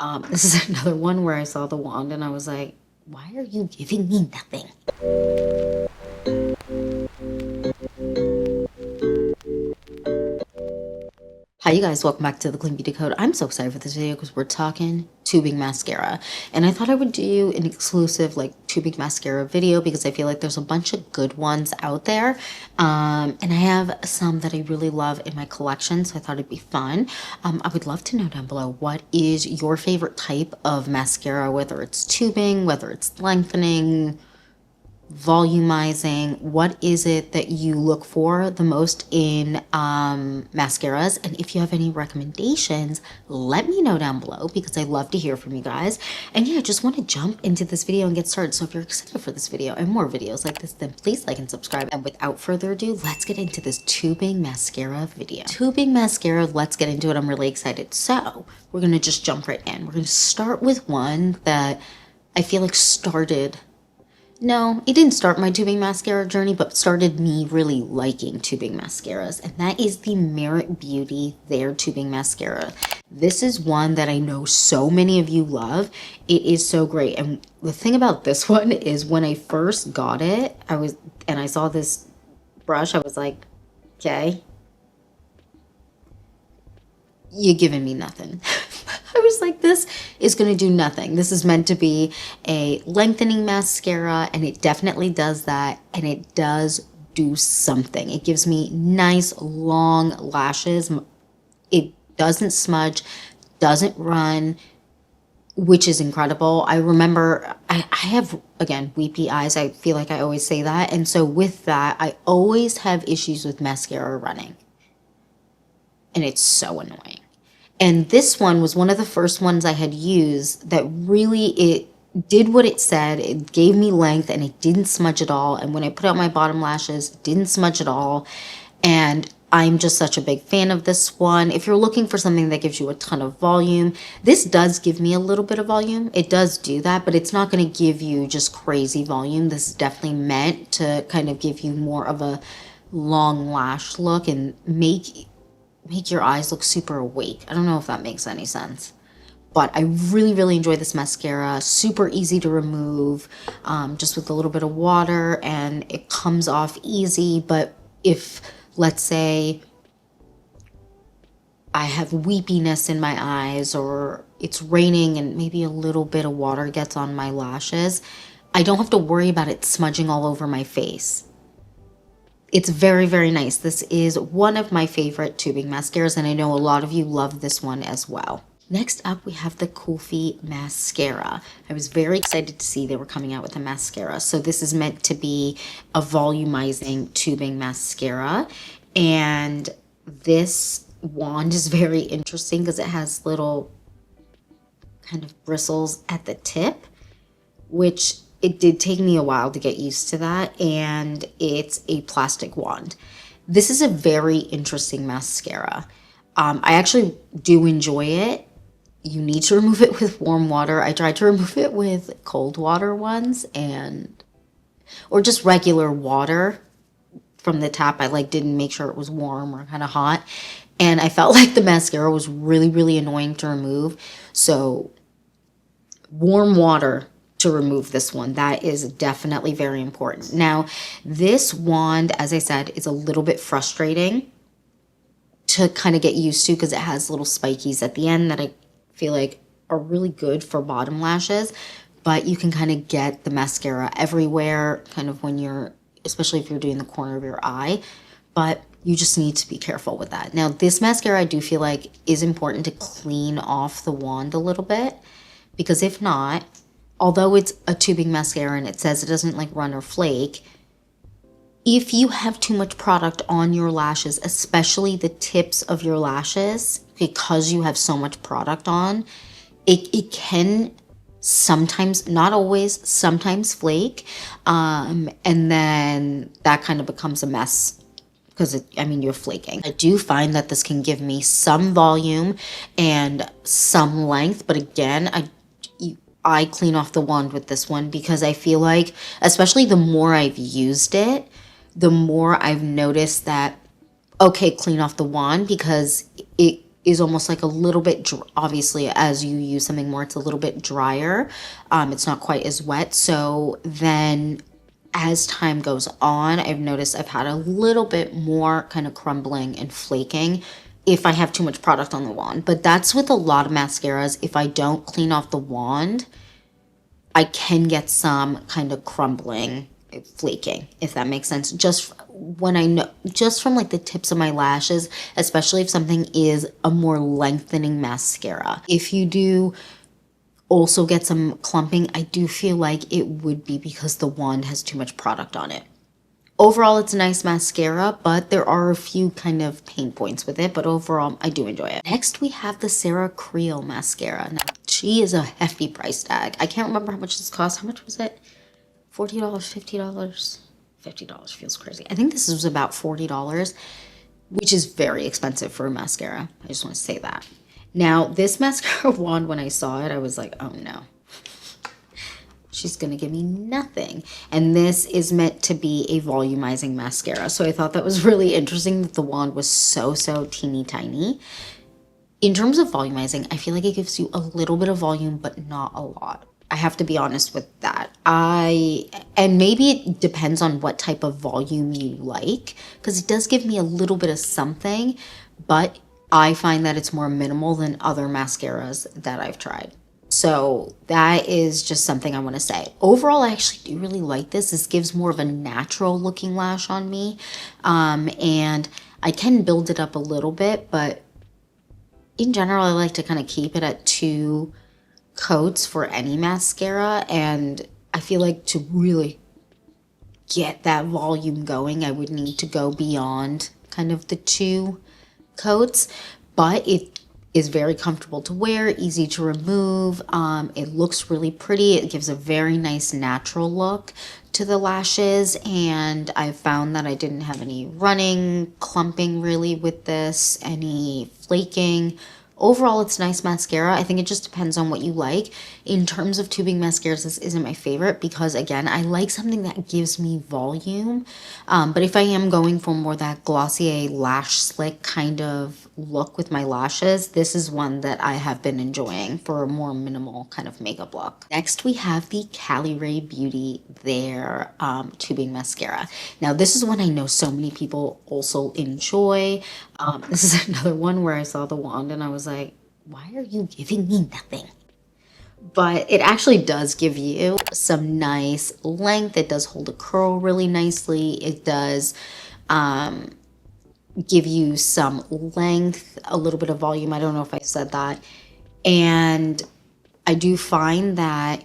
This is another one where I saw the wand and I was like, why are you giving me nothing? Hi you guys, welcome back to the Clean Beauty Code. I'm so excited for this video because we're talking tubing mascara. And I thought I would do an exclusive like tubing mascara video because I feel like there's a bunch of good ones out there. And I have some that I really love in my collection, so I thought it'd be fun. I would love to know down below, what is your favorite type of mascara, whether it's tubing, whether it's lengthening, volumizing. What is it that you look for the most in mascaras? And if you have any recommendations, let me know down below because I love to hear from you guys. And yeah, I just want to jump into this video and get started. So if you're excited for this video and more videos like this, then please like and subscribe. And without further ado, let's get into this tubing mascara video. Tubing mascara, let's get into it. I'm really excited. So we're gonna just jump right in. We're gonna start with one that I feel like no, it didn't start my tubing mascara journey, but started me really liking tubing mascaras. And that is the Merit Beauty Their Tubing Mascara. This is one that I know so many of you love. It is so great. And the thing about this one is when I first got it, I saw this brush, I was like, okay, you're giving me nothing. I was like, this is going to do nothing. This is meant to be a lengthening mascara, and it definitely does that, and it does do something. It gives me nice long lashes. It doesn't smudge, doesn't run, which is incredible. I remember I have, again, weepy eyes. I feel like I always say that. And so with that, I always have issues with mascara running. And it's so annoying. And this one was one of the first ones I had used that really, it did what it said. It gave me length and it didn't smudge at all. And when I put out my bottom lashes, it didn't smudge at all. And I'm just such a big fan of this one. If you're looking for something that gives you a ton of volume, this does give me a little bit of volume. It does do that, but it's not going to give you just crazy volume. This is definitely meant to kind of give you more of a long lash look and make your eyes look super awake. I don't know if that makes any sense. But I really, really enjoy this mascara. Super easy to remove, just with a little bit of water, and it comes off easy. But if, let's say, I have weepiness in my eyes, or it's raining and maybe a little bit of water gets on my lashes, I don't have to worry about it smudging all over my face. It's very, very nice. This is one of my favorite tubing mascaras, and I know a lot of you love this one as well. Next up, we have the Kulfi mascara. I was very excited to see they were coming out with a mascara. So this is meant to be a volumizing tubing mascara. And this wand is very interesting because it has little kind of bristles at the tip, which it did take me a while to get used to that, and it's a plastic wand. This is a very interesting mascara. I actually do enjoy it. You need to remove it with warm water. I tried to remove it with cold water once, or just regular water from the tap. I didn't make sure it was warm or kind of hot, and I felt like the mascara was really, really annoying to remove. So warm water to remove this one. That is definitely very important. Now, this wand, as I said, is a little bit frustrating to kind of get used to because it has little spikies at the end that I feel like are really good for bottom lashes, but you can kind of get the mascara everywhere, kind of when you're, especially if you're doing the corner of your eye, but you just need to be careful with that. Now, this mascara I do feel like is important to clean off the wand a little bit, because if not, although it's a tubing mascara and it says it doesn't run or flake, if you have too much product on your lashes, especially the tips of your lashes, because you have so much product on, it can sometimes, not always, sometimes flake. And then that kind of becomes a mess because you're flaking. I do find that this can give me some volume and some length, but again, I clean off the wand with this one because I feel like, especially the more I've used it, the more I've noticed that, okay, clean off the wand, because is almost like a little bit, obviously as you use something more, it's a little bit drier. It's not quite as wet. So then as time goes on, I've noticed I've had a little bit more kind of crumbling and flaking if I have too much product on the wand. But that's with a lot of mascaras. If I don't clean off the wand, I can get some kind of crumbling, flaking, if that makes sense. Just when I know, just from like the tips of my lashes, especially if something is a more lengthening mascara. If you do also get some clumping, I do feel like it would be because the wand has too much product on it. Overall, it's a nice mascara, but there are a few kind of pain points with it, but overall, I do enjoy it. Next, we have the Creal mascara. Now, she is a hefty price tag. I can't remember how much this cost. How much was it? $40, $50? $50 feels crazy. I think this was about $40, which is very expensive for a mascara. I just want to say that. Now, this mascara wand, when I saw it, I was like, oh no. She's going to give me nothing. And this is meant to be a volumizing mascara. So I thought that was really interesting that the wand was so teeny tiny. In terms of volumizing, I feel like it gives you a little bit of volume, but not a lot. I have to be honest with that. And maybe it depends on what type of volume you like, because it does give me a little bit of something, but I find that it's more minimal than other mascaras that I've tried. So that is just something I want to say. Overall, I actually do really like this. This gives more of a natural looking lash on me. And I can build it up a little bit, but in general, I like to kind of keep it at 2 coats for any mascara. And I feel like to really get that volume going, I would need to go beyond kind of the 2 coats, but it is very comfortable to wear, easy to remove. It looks really pretty. It gives a very nice natural look to the lashes, and I found that I didn't have any running, clumping really with this, any flaking. Overall, it's nice mascara. I think it just depends on what you like. In terms of tubing mascaras, this isn't my favorite because, again, I like something that gives me volume. But if I am going for more that Glossier lash slick kind of look with my lashes, this is one that I have been enjoying for a more minimal kind of makeup look. Next, we have the Caliray Beauty Their tubing mascara. Now, this is one I know so many people also enjoy. This is another one where I saw the wand and I was like, why are you giving me nothing? But it actually does give you some nice length. It does hold a curl really nicely. It does give you some length, a little bit of volume. I don't know if I said that. And I do find that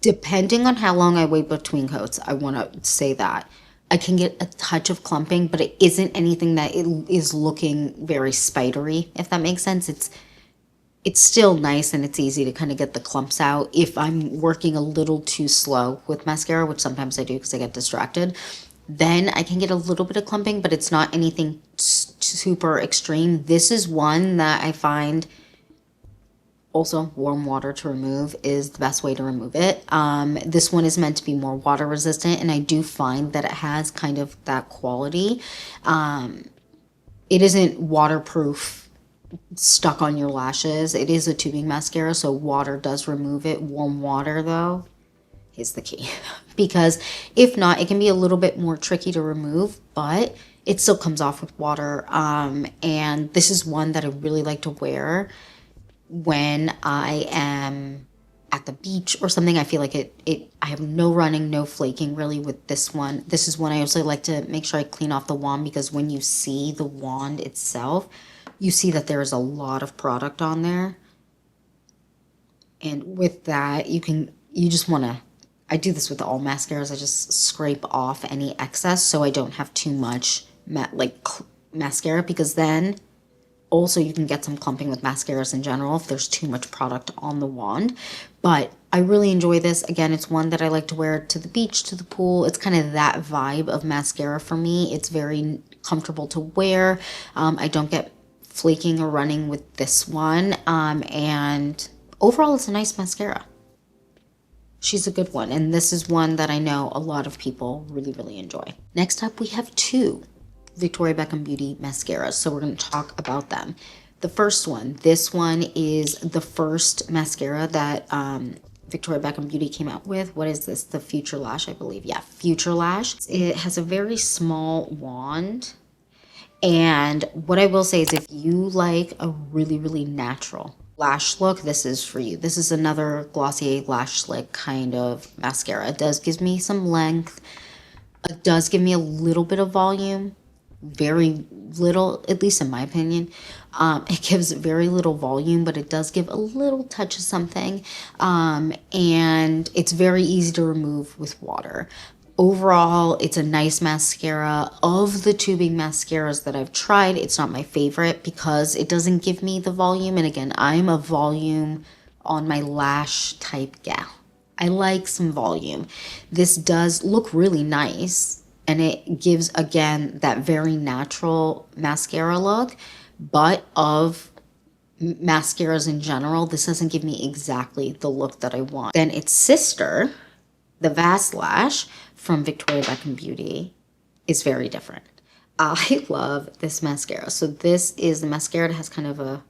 depending on how long I wait between coats, I want to say that I can get a touch of clumping, but it isn't anything that it is looking very spidery, if that makes sense. It's still nice and it's easy to kind of get the clumps out. If I'm working a little too slow with mascara, which sometimes I do because I get distracted, then I can get a little bit of clumping, but it's not anything super extreme. This is one that I find also warm water to remove is the best way to remove it. This one is meant to be more water resistant, and I do find that it has kind of that quality. It isn't waterproof, stuck on your lashes. It is a tubing mascara, so water does remove it. Warm water, though, is the key. Because if not, it can be a little bit more tricky to remove, but it still comes off with water. And this is one that I really like to wear when I am at the beach or something. I feel like I have no running, no flaking really with this one. This is one I also like to make sure I clean off the wand, because when you see the wand itself, you see that there is a lot of product on there. And with that, you just want to, I do this with all mascaras. I just scrape off any excess so I don't have too much mascara, because then also you can get some clumping with mascaras in general if there's too much product on the wand. But I really enjoy this. Again, it's one that I like to wear to the beach, to the pool. It's kind of that vibe of mascara for me. It's very comfortable to wear. I don't get flaking or running with this one. And overall, it's a nice mascara. She's a good one, and this is one that I know a lot of people really, really enjoy. Next up, we have 2 Victoria Beckham Beauty mascaras. So we're going to talk about them. The first one, this one is the first mascara that Victoria Beckham Beauty came out with. What is this? The Future Lash, I believe. Yeah, Future Lash. It has a very small wand. And what I will say is if you like a really, really natural lash look, this is for you. This is another Glossier Lash Slick kind of mascara. It does give me some length. It does give me a little bit of volume. Very little, at least in my opinion. It gives very little volume, but it does give a little touch of something. And it's very easy to remove with water. Overall, it's a nice mascara. Of the tubing mascaras that I've tried, it's not my favorite because it doesn't give me the volume. And again, I'm a volume on my lash type gal. I like some volume. This does look really nice. And it gives, again, that very natural mascara look. But of mascaras in general, this doesn't give me exactly the look that I want. Then its sister, the Vast Lash from Victoria Beckham Beauty, is very different. I love this mascara. So this is the mascara that has kind of a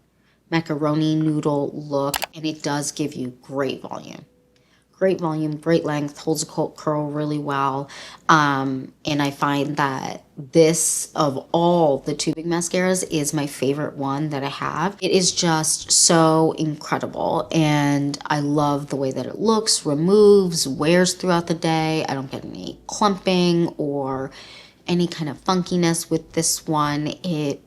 macaroni noodle look. And it does give you great volume. Great volume, great length, holds a curl really well. And I find that this, of all the tubing mascaras, is my favorite one that I have. It is just so incredible. And I love the way that it looks, removes, wears throughout the day. I don't get any clumping or any kind of funkiness with this one. It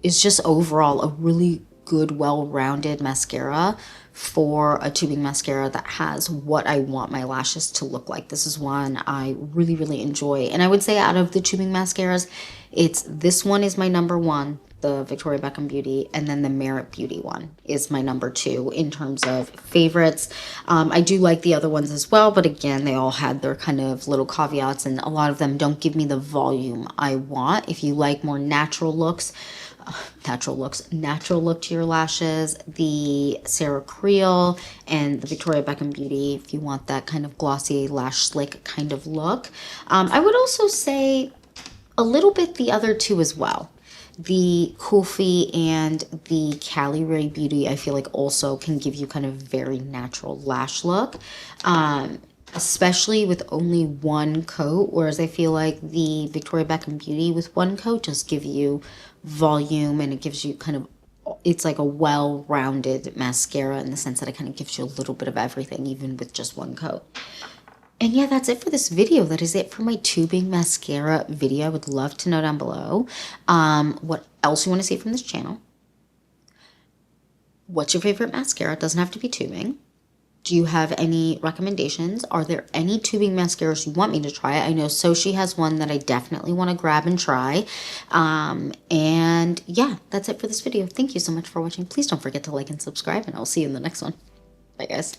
is just overall a really good, well-rounded mascara for a tubing mascara that has what I want my lashes to look like. This is one I really, really enjoy. And I would say out of the tubing mascaras, this one is my number one, the Victoria Beckham Beauty, and then the Merit Beauty one is my number two in terms of favorites. I do like the other ones as well, but again, they all had their kind of little caveats, and a lot of them don't give me the volume I want. If you like more natural look to your lashes, the Sarah Creal and the Victoria Beckham Beauty, if you want that kind of glossy lash slick kind of look. I would also say a little bit the other two as well. The Kulfi and the Caliray Beauty, I feel like also can give you kind of very natural lash look. Especially with only one coat, whereas I feel like the Victoria Beckham Beauty with one coat just give you volume, and it gives you kind of, it's like a well-rounded mascara in the sense that it kind of gives you a little bit of everything, even with just one coat. And yeah, that's it for this video. That is it for my tubing mascara video. I would love to know down below what else you want to see from this channel. What's your favorite mascara? It doesn't have to be tubing. Do you have any recommendations? Are there any tubing mascaras you want me to try? I know Soshi has one that I definitely want to grab and try. And yeah, that's it for this video. Thank you so much for watching. Please don't forget to like and subscribe, and I'll see you in the next one. Bye, guys.